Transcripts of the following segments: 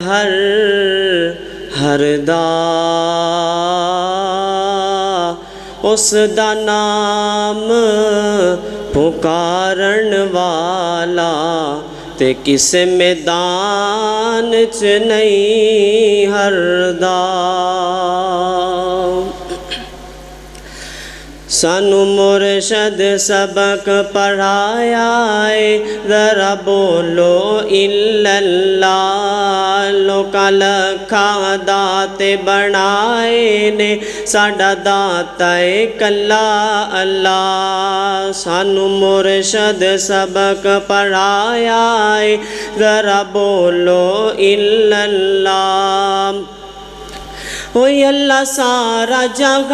ہر دا اس دا نام پکارن والا تے کس میدان چ نہیں ہر دا سانو مرشد سبق پڑھایا ہے ذرا بولو الا اللہ لوکاں لکھاں داتے بنائے نے ساڈا داتا ہے کلا اللہ سانو مرشد سبق پڑھایا ہے ذرا بولو الا اللہ وہی اللہ سارا جہان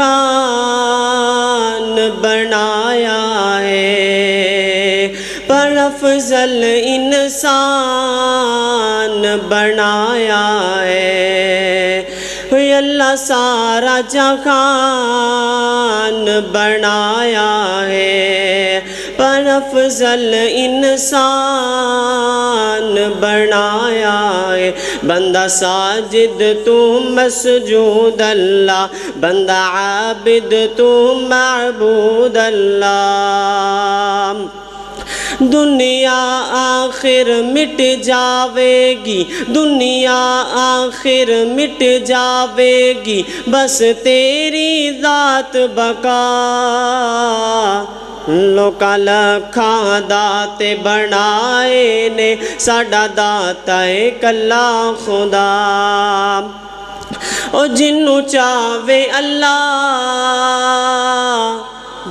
بنایا ہے پر افضل انسان بنایا ہے وہی اللہ سارا جہان بنایا ہے پر افضل انسان بنایا ہے بندہ ساجد تو مسجود اللہ بندہ عابد تو معبود اللہ دنیا آخر مٹ جاوے گی دنیا آخر مٹ جاوے گی بس تیری ذات بقا لوکاں لکھاں داتے بنائے نے ساڈا داتا ہے کلا خدا او جنوں چاہے اللہ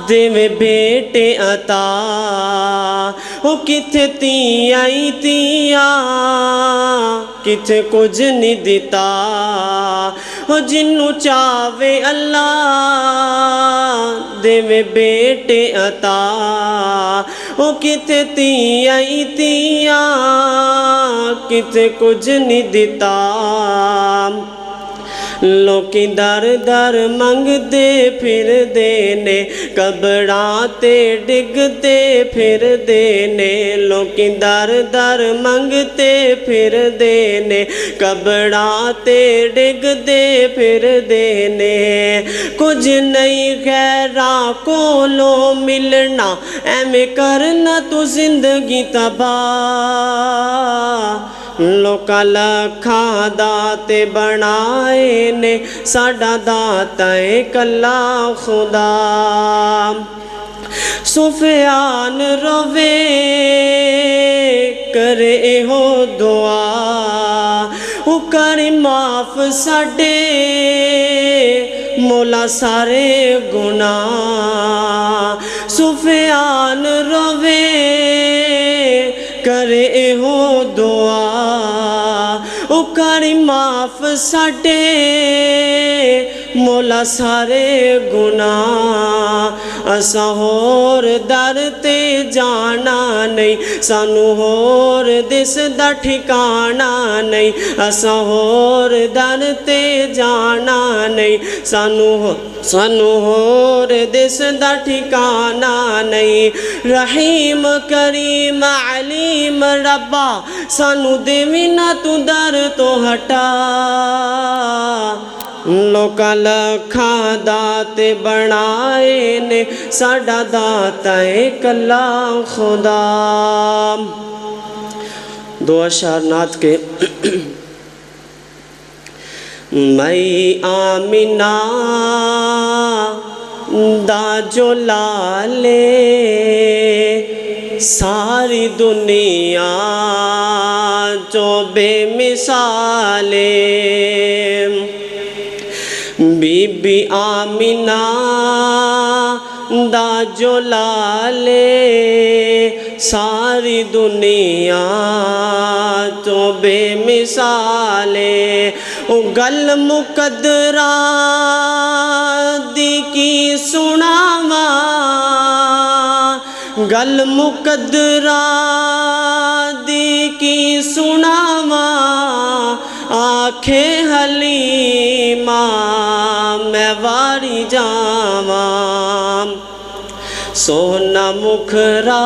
دیوے بیٹے عطا او کتھے تیاں تیاں کتھے کچھ نہیں دیتا او جنوں چاہے اللہ دیوے بیٹے عطا او کتھے تیاں تیاں کتھے کچھ نہیں دیتا لوکی در در منگ دے پھر دینے قبراں تے ڈگ دے پھر دینے لوکی در در منگتے پھر دینے قبراں تے ڈگ دے پھر دینے کچھ نہیں غیراں کولو ملنا ایویں کرنا تو زندگی تباہ لوکاں لکھاں داتے بنائے نے ساڈا داتا ہے کلا خدا سفیان روے کرے ہو دعا او کری معاف ساڈے مولا سارے گناہ سفیان روے کرے ہو دعا او کری معاف ساڈے مولا سارے گناہ اساں ہور در تے جانا نہیں سانو ہور دس دا ٹھکانا نہیں اساں ہور در تے جانا نہیں سانو ہور دس دا ٹھکانا نہیں رحیم کریم علیم ربا سانو دیوی نہ تو در تو ہٹا لوکاں لکھاں داتے بنائے نے ساڈا داتا ہے کلا خدا دو اشعار نعت کے میں آمینہ دا جو لالے ساری دنیا جو بے مثالے بی بی آمینہ دا جو لالے ساری دنیا تو بے مثالے او گل مقدران دی کی سناواں گل مقدران دی کی سناواں آنکھیں حلیمہ میں واری جاواں سونا مکھرا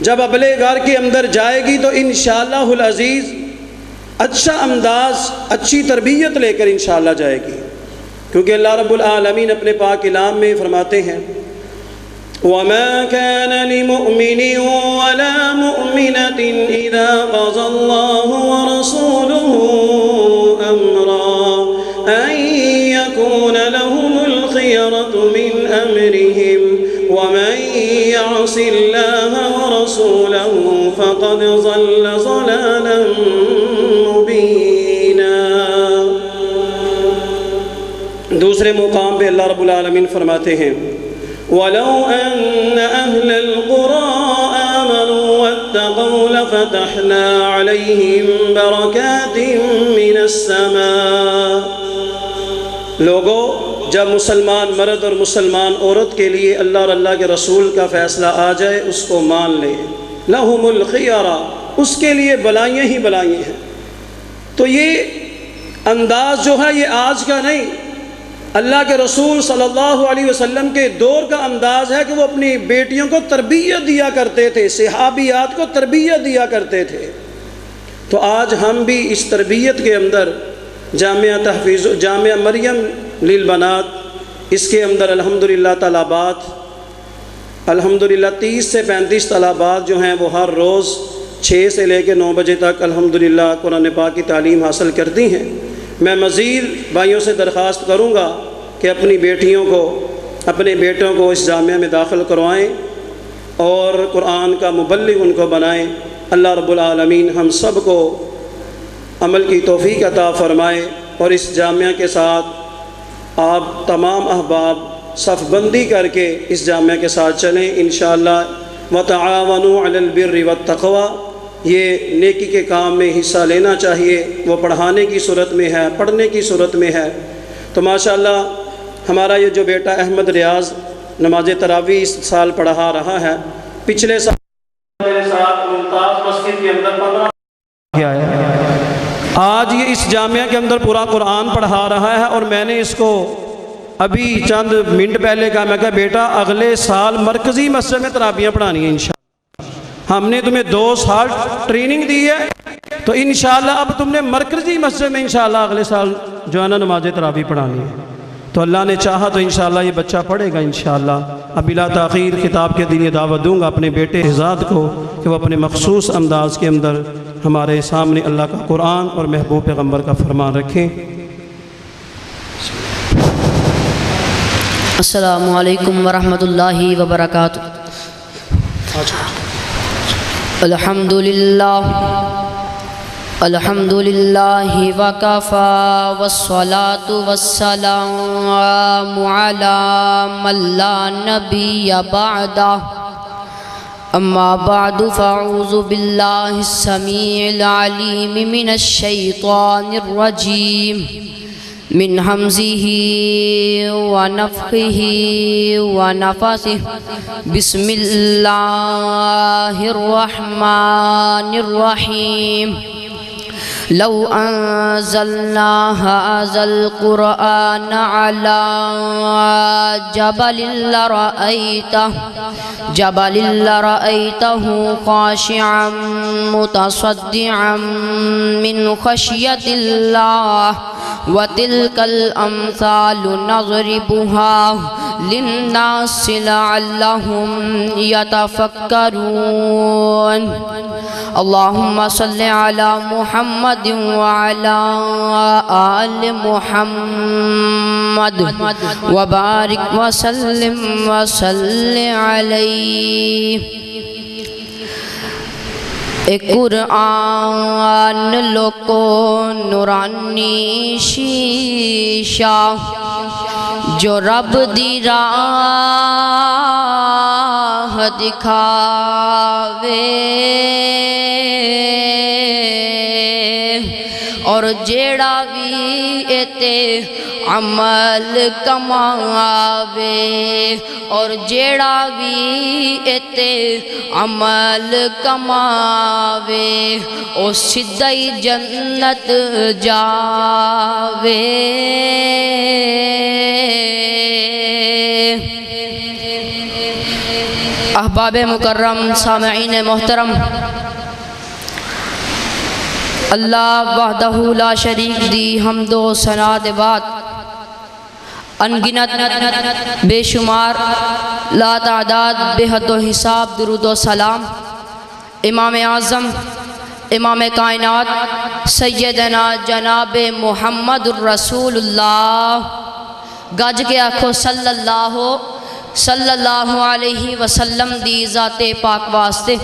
جب اپنے گھر کے اندر جائے گی تو انشاءاللہ العزیز اچھا انداز، اچھی تربیت لے کر انشاءاللہ جائے گی، کیونکہ اللہ رب العالمین اپنے پاک کلام میں فرماتے ہیں وَمَا كَانَ لِمُؤْمِنٍ وَلَا مُؤْمِنَةٍ إِذَا قَضَى اللَّهُ وَرَسُولُهُ أَمْرًا أَن يَكُونَ لَهُمُ الْخِيَرَةُ مِنْ أَمْرِهِمْ وَمَن يَعْصِ اللَّهَ وَرَسُولَهُ فَقَدْ ضَلَّ ضَلَالًا مُبِينًا۔ دوسرے مقام پہ اللہ رب العالمین فرماتے ہیں وَلَوْ أَنَّ أَهْلَ الْقُرَىٰ آمَنُوا وَاتَّقَوْا لَفَتَحْنَا عَلَيْهِمْ بَرَكَاتٍ مِّنَ السَّمَاءِ۔ لوگوں، جب مسلمان مرد اور مسلمان عورت کے لیے اللہ اور اللہ کے رسول کا فیصلہ آ جائے اس کو مان لے، لَهُمُ الْخِيَرَةُ، اس کے لیے بلائیاں ہی بلائیاں ہیں۔ تو یہ انداز جو ہے یہ آج کا نہیں، اللہ کے رسول صلی اللہ علیہ وسلم کے دور کا انداز ہے کہ وہ اپنی بیٹیوں کو تربیت دیا کرتے تھے، صحابیات کو تربیت دیا کرتے تھے۔ تو آج ہم بھی اس تربیت کے اندر جامعہ مریم للبنات، اس کے اندر الحمدللہ طلبات، الحمدللہ 30 سے 35 طلبات جو ہیں وہ ہر روز 6 سے لے کے 9 بجے تک الحمدللہ قرآن پاک کی تعلیم حاصل کرتی ہیں۔ میں مزید بھائیوں سے درخواست کروں گا کہ اپنی بیٹیوں کو، اپنے بیٹوں کو اس جامعہ میں داخل کروائیں اور قرآن کا مبلغ ان کو بنائیں۔ اللہ رب العالمین ہم سب کو عمل کی توفیق عطا فرمائے، اور اس جامعہ کے ساتھ آپ تمام احباب صف بندی کر کے اس جامعہ کے ساتھ چلیں انشاءاللہ۔ وَتَعَاوَنُوا عَلَى الْبِرِّ وَالتَّقْوَىٰ، یہ نیکی کے کام میں حصہ لینا چاہیے، وہ پڑھانے کی صورت میں ہے، پڑھنے کی صورت میں ہے۔ تو ماشاءاللہ ہمارا یہ جو بیٹا احمد ریاض نماز تراویح اس سال پڑھا رہا ہے، پچھلے سال میرے ساتھ ممتاز مسجد کے اندر 15 کیا ہے، آج یہ اس جامعہ کے اندر پورا قرآن پڑھا رہا ہے، اور میں نے اس کو ابھی چند منٹ پہلے کہا، میں کہا بیٹا اگلے سال مرکزی مسجد میں تراویح پڑھانی ہے انشاءاللہ، ہم نے تمہیں 2 سال ٹریننگ دی ہے، تو انشاءاللہ اب تم نے مرکزی مسجد میں انشاءاللہ اگلے سال جو ہے نا نماز تراویح پڑھانی ہے۔ تو اللہ نے چاہا تو انشاءاللہ یہ بچہ پڑھے گا انشاءاللہ۔ اب بلا تاخیر خطاب کے دن یہ دعوت دوں گا اپنے بیٹے شہزاد کو کہ وہ اپنے مخصوص انداز کے اندر ہمارے سامنے اللہ کا قرآن اور محبوب پیغمبر کا فرمان رکھیں۔ السلام علیکم ورحمۃ اللہ وبرکاتہ۔ الحمدللہ وکفا والصلاة والسلام علی من لا نبی بعدہ، اما بعد فاعوذ باللہ السمیع العلیم من الشیطان الرجیم، من حمزه ونفخه ونفثه، بسم اللہ الرحمن الرحیم۔ لو انزلنا هذا القرآن على جبل لرأيته خاشعا متصدعا من خشية الله، وتلك الأمثال نضربها للناس لعلهم يتفكرون۔ اللهم صل على محمد وعلى آل محمد وبارك وسلم عليه۔ ایک قرآن لوکو نورانی شیشہ، جو رب دی راہ دکھاوے، اور جیڑا بھی اتے عمل کماوے، اور جیڑا بھی اتے عمل کماوے، او سدھائی جنت جاوے۔ احباب مکرم، سامعین محترم، اللہ وحدہ لا شریک دی حمد و ثنا دے بعد انگنت بے شمار لا تعداد بے حد و حساب درود و سلام امام اعظم امام کائنات سیدنا جناب محمد الرسول اللہ، گج کے آکھو صلی اللہ علیہ وسلم دی ذات پاک واسطے۔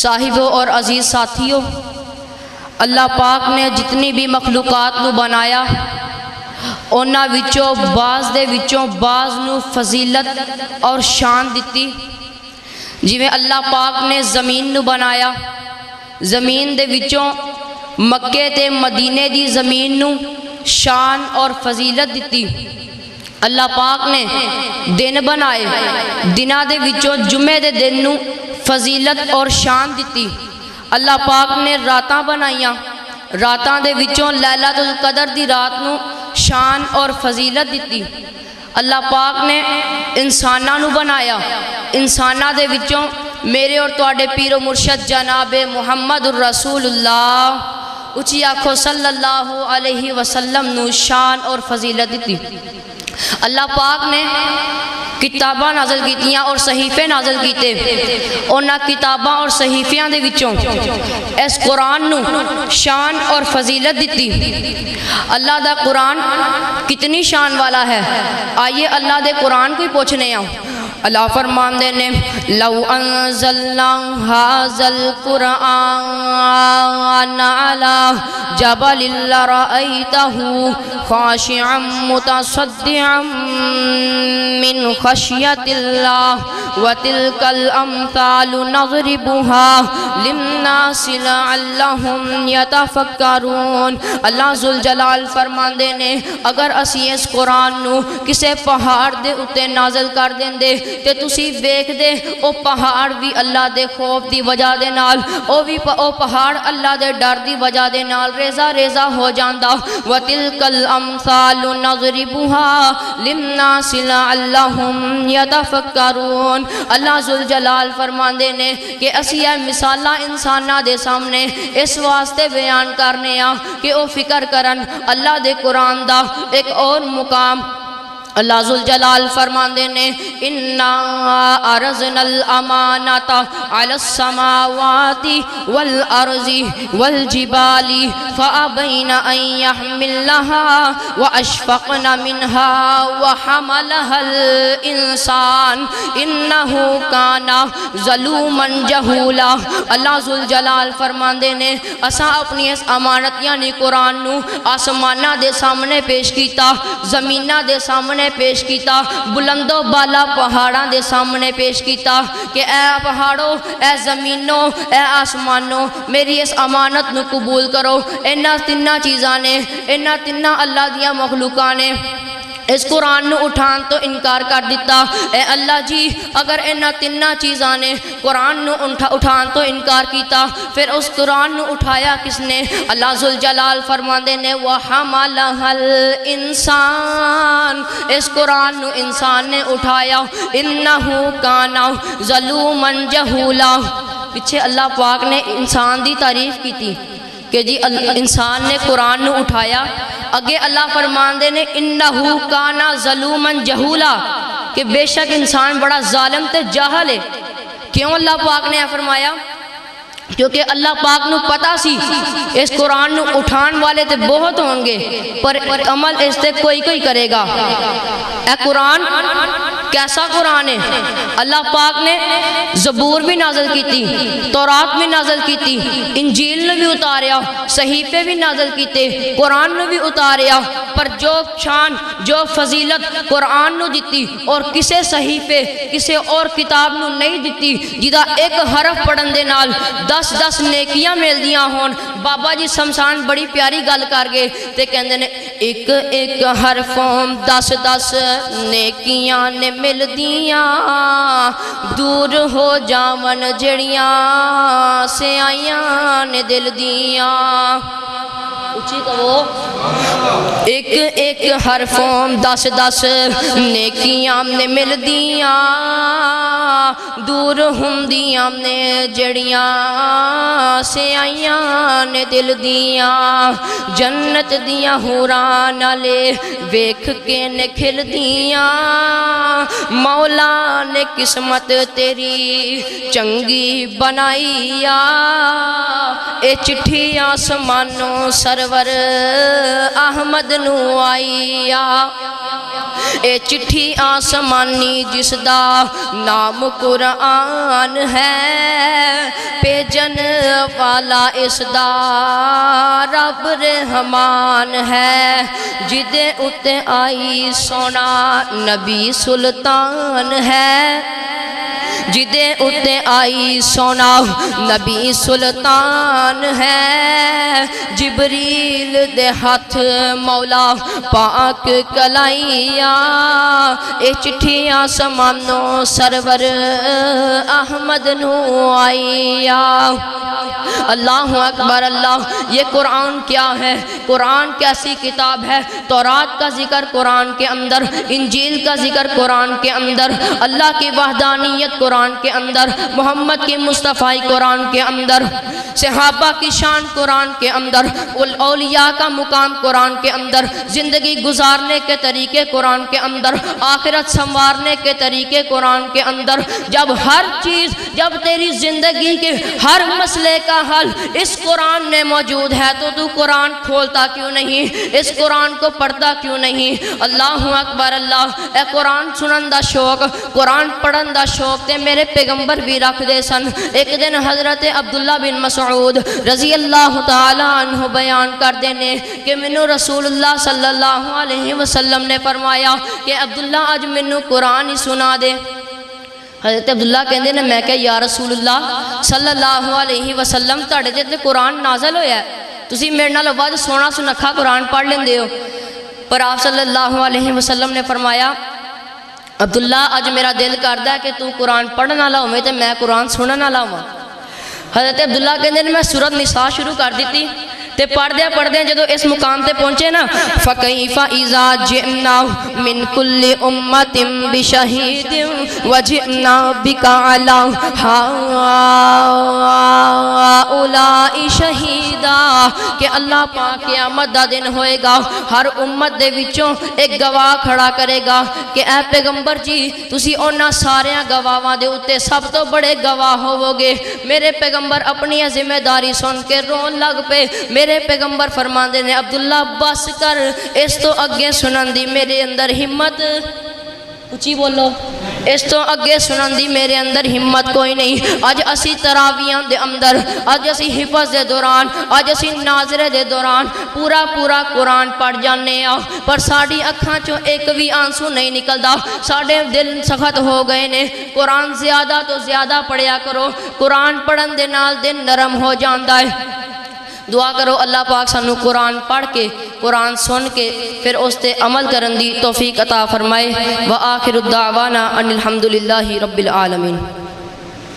صاحبوں اور عزیز ساتھیوں، اللہ پاک نے جتنی بھی مخلوقات نو بنایا اونا وچوں بعض نو فضیلت اور شان دیتی۔ جویں اللہ پاک نے زمین نو بنایا، زمین دے وچوں مکے تے مدینے دی زمین نو شان اور فضیلت دیتی۔ اللہ پاک نے دن بنائے، دنہ دے وچوں جمعے دے دن نو فضیلت اور شان دیتی۔ اللہ پاک نے راتاں بنائیاں، راتاں دے وچوں لیلۃ القدر دی رات نو شان اور فضیلت دیتی۔ اللہ پاک نے انساناں نو بنایا، انساناں دے وچوں میرے اور تواڈے پیر و مرشد جناب محمد الرسول اللہ، اچھی آکھو صلی اللہ علیہ وسلم نو شان اور فضیلت دیتی۔ اللہ پاک نے کتاباں نازل کیتیاں اور صحیفے نازل کیتے، اونا کتاباں اور صحیفیاں دے وچوں اس قرآن نو شان اور فضیلت دیتی۔ اللہ دا قرآن کتنی شان والا ہے، آئیے اللہ دے قرآن کو ہی پوچھنے آؤں۔ اللہ فرماندے نے لو انزلنا هذا القرآن على جبل لرأيته خاشعا متصدعا من خشية الله وتلك الأمثال نضربها للناس لعلهم يتفكرون۔ اللہ ذوالجلال فرماندے نے اگر اسی اس قرآن نو کسے پہاڑ دے اتے نازل کر دیں دے تے تسی ویکھ دے او پہاڑ بھی اللہ دے خوف دی وجہ دے نال او پہاڑ اللہ دے ڈر دی وجہ دے نال ریزہ ریزہ ہو جاندا۔ وَتِلْكَ الْأَمْثَالُ نَضْرِبُهَا لِلنَّاسِ لَعَلَّهُمْ يَتَفَكَّرُونَ۔ اللہ ذوالجلال فرماندے نے کہ اسی اے مثالاں انساناں دے سامنے اس واسطے بیان کرنے آ کہ او فکر کرن۔ اللہ دے قرآن دا ایک اور مقام اللہ ذوالجلال فرماندے نے اِنَّا عَرَضْنَا الْأَمَانَةَ عَلَى السَّمَاوَاتِ وَالْأَرْضِ وَالْجِبَالِ فَأَبَيْنَ أَن يَحْمِلْنَهَا وَأَشْفَقْنَ مِنْهَا وَحَمَلَهَا الْإِنسَانُ إِنَّهُ كَانَ ظَلُومًا جَهُولًا۔ اللہ ذوالجلال فرماندے نے اساں اپنی اس امانت یعنی قرآن نو آسمانہ دے سامنے پیش کیتا، زمینہ دے سامنے پیش کیتا، بلندو بالا پہاڑاں دے سامنے پیش کیتا کہ اے پہاڑوں، اے زمینوں، اے آسمانوں، میری اس امانت نو قبول کرو۔ انہا تنہ چیزاں نے، انہا تنہ اللہ دیاں مخلوقاں نے اس قرآن نو اٹھان تو انکار کر دیتا۔ اے اللہ جی اگر انہا تنہ چیزاں نے قرآن نو اٹھان تو انکار کیتا، پھر اس قرآن نو اٹھایا کس نے؟ اللہ ذوالجلال فرماندے نے وَحَمَلَهَا الْإِنسان، اس قرآن نو انسان نے اٹھایا۔ إِنَّهُ كَانَ ظَلُومًا جَهُولًا۔ پیچھے اللہ پاک نے انسان دی تعریف کی تھی کہ جی انسان نے قرآن نو اٹھایا، اگے اللہ فرماندے نے انہو کانا ظلوماً جہولا کہ بے شک انسان بڑا ظالم تے جاہل ہے۔ کیوں اللہ پاک نے فرمایا؟ کیونکہ اللہ پاک نو پتا سی اس قرآن نو اٹھان والے تے بہت ہوں گے پر عمل اس تے کوئی کرے گا۔ اے قرآن کیسا قرآن ہے؟ اللہ پاک نے زبور بھی نازل کی تھی، تورات بھی نازل کی تھی، انجیل نے بھی اتاریا، صحیفے بھی نازل کیتے، قرآن نے بھی اتاریا، پر جو شان جو فضیلت قرآن نو دیتی اور کسے صحیفے کسے اور کتاب نو نہیں دیتی جدا ایک حرف پڑھن دے نال 10 نیکیاں مل دیاں ہون۔ بابا جی شمشان بڑی پیاری گل کر گئے تے کہندے نے ایک حرفوں 10 نیکیاں نے مل دیاں، دور ہو جاون جڑیاں سے آئیاں نے دل دیاں۔ اچھی کہو ایک حرفوں 10 نیکیاں نے مل دیاں، دور ہوندیاں نے جڑیاں سیائیاں نے دل دیاں جنت دیاں حوراں نالے ویکھ کے نے کھل دیاں مولا نے قسمت تیری چنگی بنائی اے چٹھی آسمانوں سرور احمد نو آئی اے چٹھی آسمانی جس دا نام قرآن ہے پیجن والا اس دا رب رحمان ہے جدے اتے آئی سونا نبی سلطان ہے جدے اتے آئی سونا نبی سلطان ہے جبریل دے ہاتھ مولا پاک کلائیا اے چٹھی آسمانوں سرور احمد نو آئیا اللہ اکبر اللہ یہ قرآن کیا ہے قرآن کیسی کتاب ہے تورات کا ذکر قرآن کے اندر انجیل کا ذکر قرآن کے اندر اللہ کی وحدانیت قرآن کے اندر محمد کی مصطفی قرآن کے اندر صحابہ کی شان قرآن کے اندر اولیاء کا مقام قرآن کے اندر زندگی گزارنے کے طریقے قرآن کے اندر آخرت سنوارنے کے طریقے قرآن کے اندر جب ہر چیز جب تیری زندگی کے ہر مسئلے کا حل اس قرآن میں موجود ہے تو قرآن کھولتا کیوں نہیں اس قرآن کو پڑھتا کیوں نہیں اللہ اکبر اللہ اے قرآن سنن دا شوق قرآن پڑھن دا شوق تے میرے پیغمبر بھی رکھ دے سن ایک دن حضرت عبداللہ بن مسعود رضی اللہ تعالیٰ عنہ بیان کر دینے کہ منو رسول اللہ صلی اللہ علیہ وسلم نے فرمایا کہ عبداللہ آج منو قرآن ہی سنا دے حضرت عبداللہ کہندے نے میں کہ یا رسول اللہ صلی اللہ علیہ وسلم تاڑے تے قرآن نازل ہویا ہے تسی میرے نال ود سونا سنکھا قرآن پڑھ لیندے ہو پر آپ صلی اللہ علیہ وسلم نے فرمایا عبداللہ آج میرا دل کردہ ہے کہ تو قرآن پڑھنا والا ہوئے تے میں قرآن سننا والا ہوں حضرت عبداللہ کہندے نے میں سورۃ نساء شروع کر دیتی تے پڑھ دیں جدو اس مقام تے پہنچے نا فَكَيْفَ إِذَا جِئْنَا مِن كُلِّ أُمَّةٍ بِشَهِيدٍ وَجِئْنَا بِكَ عَلَىٰ هَؤُلَاءِ شَهِيدًا کہ اللہ پاک قیامت دا دن ہوئے گا ہر امت دے وچوں ایک گواہ کھڑا کرے گا کہ اے پیغمبر جی تسی اونا ساریاں گواہاں دے اتے سب تو بڑے گواہ ہوو گے میرے پیغمبر اپنی ذمہ داری سن کے رون لگ پہ میرے پیغمبر فرمان دے نے عبداللہ بس کر اس تو اگے سنن دی میرے اندر ہمت اچھی بولو اس تو اگے سنن دی میرے اندر ہمت کوئی نہیں آج اسی تراویاں دے اندر آج اسی حفظ دے دوران آج اسی ناظرے دے دوران پورا قرآن پڑھ جانے پر ساڑی اکھاں چوں ایک بھی آنسو نہیں نکلدا ساڑے دل سخت ہو گئے نے قرآن زیادہ تو زیادہ پڑھیا کرو قرآن پڑھن دے نال دل نرم ہو جاندہ ہے دعا کرو اللہ پاک سانو قرآن پڑھ کے قرآن سن کے پھر اس تے عمل کرن دی توفیق عطا فرمائے وآخر الدعوانا ان الحمدللہ رب العالمین